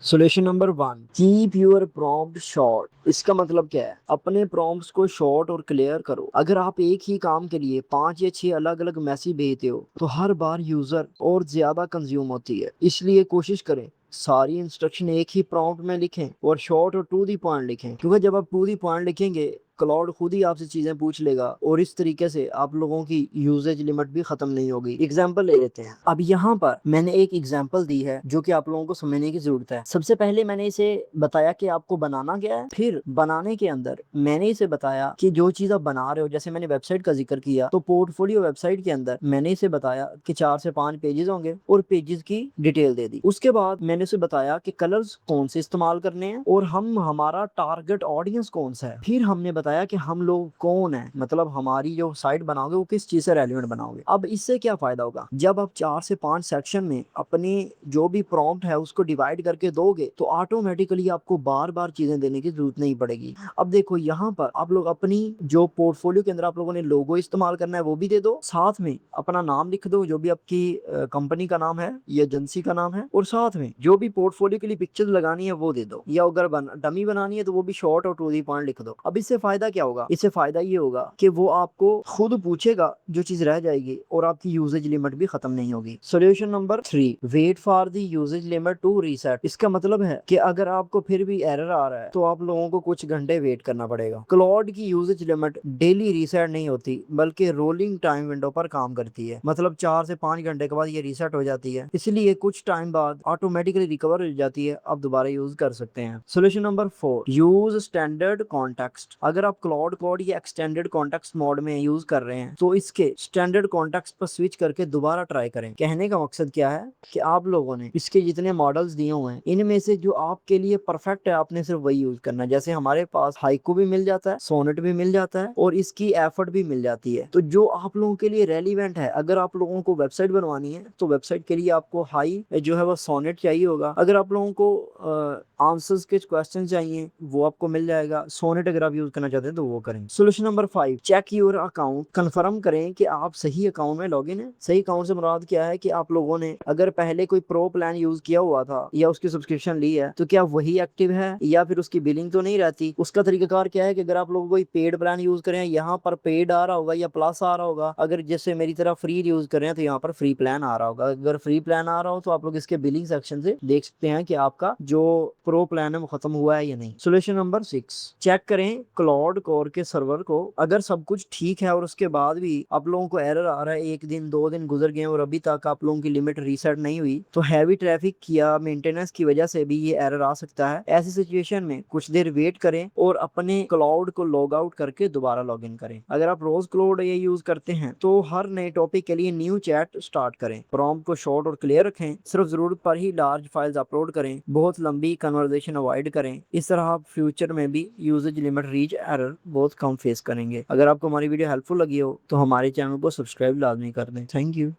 Solution number 1, keep your prompt short. इसका मतलब क्या है? अपने प्रॉम्प्ट्स को शॉर्ट और क्लियर करो। अगर आप एक ही काम के लिए 5 या 6 अलग अलग मैसेज भेजते हो तो हर बार यूजर और ज्यादा कंज्यूम होती है। इसलिए कोशिश करें सारी इंस्ट्रक्शन एक ही प्रॉम्प्ट में लिखें और शॉर्ट और टू दी पॉइंट लिखें, क्योंकि जब आप टू दी पॉइंट लिखेंगे क्लाउड खुद ही आपसे चीजें पूछ लेगा और इस तरीके से आप लोगों की यूजेज लिमिट भी खत्म नहीं होगी। एग्जाम्पल ले लेते हैं। अब यहाँ पर मैंने एक एग्जाम्पल दी है जो कि आप लोगों को समझने की जरूरत है। सबसे पहले मैंने इसे बताया कि आपको बनाना क्या है, फिर बनाने के अंदर मैंने इसे बताया कि जो चीज आप बना रहे हो, जैसे मैंने वेबसाइट का जिक्र किया तो पोर्टफोलियो वेबसाइट के अंदर मैंने इसे बताया कि 4 से 5 पेजेस होंगे और पेजेस की डिटेल दे दी। उसके बाद मैंने उसे बताया कि कलर्स कौन से इस्तेमाल करने हैं और हमारा टारगेट ऑडियंस कौन सा है। फिर हमने बताया कि हम लोग कौन है, मतलब हमारी जो साइट बनाओगे वो किस चीज से रेलिवेंट बनाओगे। अब इससे क्या फायदा होगा? जब आप 4 से 5 सेक्शन में अपनी जो भी प्रॉम्प्ट है उसको डिवाइड करके दोगे तो ऑटोमेटिकली आपको बार बार चीजें देने की जरूरत नहीं पड़ेगी। अब देखो यहाँ पर आप लोग अपनी जो पोर्टफोलियो के अंदर आप लोगों ने लोगो इस्तेमाल करना है वो भी दे दो, साथ में अपना नाम लिख दो जो भी आपकी कंपनी का नाम है या एजेंसी का नाम है, और साथ में जो भी पोर्टफोलियो के लिए पिक्चर लगानी है वो दे दो, या अगर डमी बनानी है तो वो भी शॉर्ट और टू दी पॉइंट लिख दो। अब इससे फायदा क्या होगा? इससे फायदा ये होगा कि वो आपको खुद पूछेगा जो चीज रह जाएगी और आपकी यूजेज लिमिट भी खत्म नहीं होगी। Solution number 3, wait for the usage limit to reset. इसका मतलब है कि अगर आपको फिर भी एरर आ रहा है तो आप लोगों को कुछ घंटे वेट करना पड़ेगा। क्लाउड की यूजेज लिमिट डेली रीसेट नहीं होती बल्कि रोलिंग टाइम विंडो पर काम करती है, मतलब 4 से 5 घंटे के बाद ये रीसेट हो जाती है, इसलिए कुछ टाइम बाद ऑटोमेटिकली रिकवर हो जाती है, आप दोबारा यूज कर सकते हैं। Solution number 4, use standard context. अगर आप क्लाउड कोड या एक्सटेंडेड कॉन्टेक्स्ट मोड में यूज कर रहे हैं तो इसके स्टैंडर्ड कॉन्टेक्स्ट पर स्विच करके दोबारा ट्राई करें। कहने का मकसद क्या है कि आप लोगों ने इसके जितने मॉडल्स दिए हुए हैं इनमें से जो आपके लिए परफेक्ट है आपने सिर्फ वही यूज करना है। जैसे हमारे पास हाइकू भी मिल जाता है, सोनेट भी मिल जाता है और इसकी एफर्ट भी मिल जाती है, तो जो आप लोगों के लिए रेलिवेंट है। अगर आप लोगों को वेबसाइट बनवानी है तो वेबसाइट के लिए आपको हाई जो है वो सोनेट चाहिए होगा। अगर आप लोगों को आंसर्स के क्वेश्चन चाहिए वो आपको मिल जाएगा। सोनेट अगर आप यूज करना चाहते हैं तो वो करें। Solution number 5, check your account. Confirm करें कि आप सही अकाउंट में लॉगिन है। सही अकाउंट से मुराद क्या है कि आप लोगों ने अगर पहले कोई प्रो प्लान यूज किया हुआ था या उसकी सब्सक्रिप्शन ली है तो क्या वही एक्टिव है या फिर उसकी बिलिंग तो नहीं रहती। उसका तरीकाकार क्या है कि अगर आप लोग कोई पेड प्लान यूज करें यहाँ पर पेड आ रहा होगा या प्लस आ रहा होगा, अगर जैसे मेरी तरह फ्री यूज कर रहे हैं तो यहाँ पर फ्री प्लान आ रहा होगा। अगर फ्री प्लान आ रहा हो तो आप लोग इसके बिलिंग सेक्शन से देख सकते हैं कि आपका जो प्रो प्लान है वो खत्म हुआ है या नहीं। सोल्यूशन नंबर 6, चेक करें क्लाउड कोर के सर्वर को। अगर सब कुछ ठीक है और उसके बाद भी आप लोगों को एरर आ रहा है, 1 दिन 2 दिन गुजर गए और अभी तक आप लोगों की लिमिट रीसेट नहीं हुई, तो हैवी ट्रैफिक या मेंटेनेंस की वजह से भी ये एरर आ सकता है। ऐसी सिचुएशन में कुछ देर वेट करें और अपने क्लाउड को लॉग आउट करके दोबारा लॉग इन करें। अगर आप रोज क्लाउड ये यूज करते हैं तो हर नए टॉपिक के लिए न्यू चैट स्टार्ट करें। प्रॉम्प्ट को शॉर्ट और क्लियर रखें, सिर्फ जरूरत पर ही लार्ज फाइल्स अपलोड करें, बहुत लंबी कन्वर्सेशन अवॉइड करें। इस तरह आप फ्यूचर में भी यूजेज लिमिट रीच एरर बहुत कम फेस करेंगे। अगर आपको हमारी वीडियो हेल्पफुल लगी हो तो हमारे चैनल को सब्सक्राइब लाजमी कर दें। Thank you.